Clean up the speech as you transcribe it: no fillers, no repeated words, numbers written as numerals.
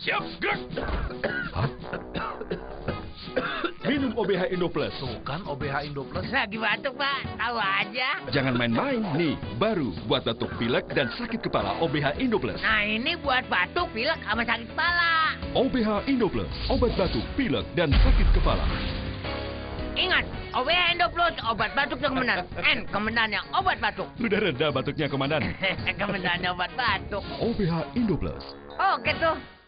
Siap, gerak. Hah? Minum OBH Indo Plus. Tuh kan OBH Indo Plus. Lagi batuk, Pak. Tahu aja. Jangan main-main nih. Baru buat batuk pilek dan sakit kepala OBH Indo Plus. Nah, ini buat batuk, pilek, sama sakit kepala. OBH Indo Plus. Obat batuk, pilek, dan sakit kepala. Ingat, OBH Indo Plus, obat batuk yang kemendan. Kemendannya obat batuk. Udah reda batuknya, Komandan. Kemendannya obat batuk. OBH Indo Plus. Oke tuh.